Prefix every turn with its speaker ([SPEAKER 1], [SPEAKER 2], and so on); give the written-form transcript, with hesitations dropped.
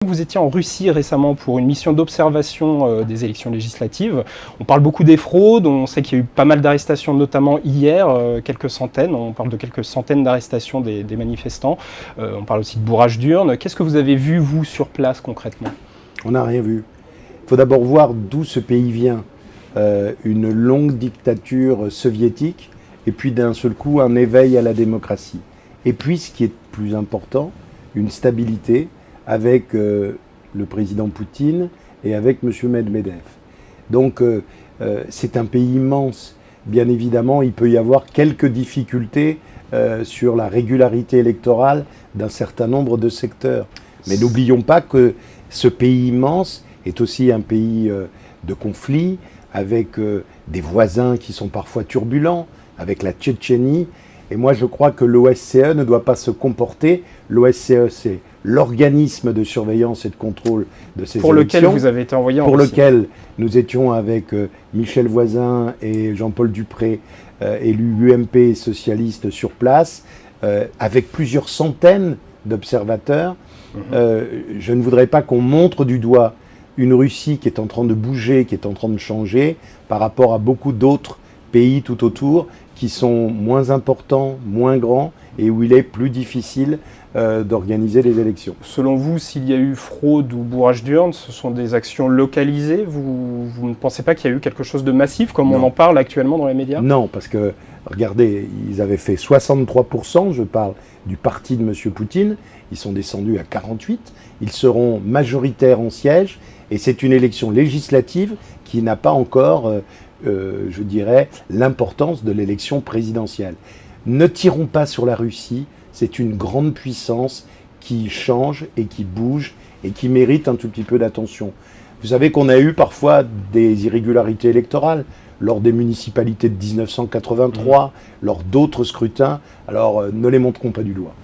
[SPEAKER 1] Vous étiez en Russie récemment pour une mission d'observation des élections législatives. On parle beaucoup des fraudes, on sait qu'il y a eu pas mal d'arrestations, notamment hier, quelques centaines. On parle de quelques centaines d'arrestations des manifestants. On parle aussi de bourrage d'urnes. Qu'est-ce que vous avez vu, vous, sur place, concrètement?
[SPEAKER 2] On n'a rien vu. Il faut d'abord voir d'où ce pays vient. Une longue dictature soviétique, et puis d'un seul coup, un éveil à la démocratie. Et puis, ce qui est plus important, une stabilité avec le président Poutine et avec M. Medvedev. Donc c'est un pays immense. Bien évidemment, il peut y avoir quelques difficultés sur la régularité électorale d'un certain nombre de secteurs. Mais n'oublions pas que ce pays immense est aussi un pays de conflit, avec des voisins qui sont parfois turbulents, avec la Tchétchénie. Et moi, je crois que l'OSCE ne doit pas se comporter. L'OSCE, c'est l'organisme de surveillance et de contrôle de ces élections.
[SPEAKER 1] Pour lequel vous avez été envoyé en Russie.
[SPEAKER 2] Pour lequel nous étions avec Michel Voisin et Jean-Paul Dupré, élus UMP socialistes sur place, avec plusieurs centaines d'observateurs. Je ne voudrais pas qu'on montre du doigt une Russie qui est en train de bouger, qui est en train de changer, par rapport à beaucoup d'autres pays tout autour, qui sont moins importants, moins grands, et où il est plus difficile d'organiser les élections.
[SPEAKER 1] Selon vous, s'il y a eu fraude ou bourrage d'urnes, ce sont des actions localisées? Vous ne pensez pas qu'il y a eu quelque chose de massif, comme on en parle actuellement dans les médias?
[SPEAKER 2] Non, parce que, regardez, ils avaient fait 63%, je parle du parti de M. Poutine, ils sont descendus à 48%, ils seront majoritaires en siège, et c'est une élection législative qui n'a pas encore, je dirais, l'importance de l'élection présidentielle. Ne tirons pas sur la Russie, c'est une grande puissance qui change et qui bouge et qui mérite un tout petit peu d'attention. Vous savez qu'on a eu parfois des irrégularités électorales lors des municipalités de 1983, lors d'autres scrutins, alors ne les montrons pas du doigt.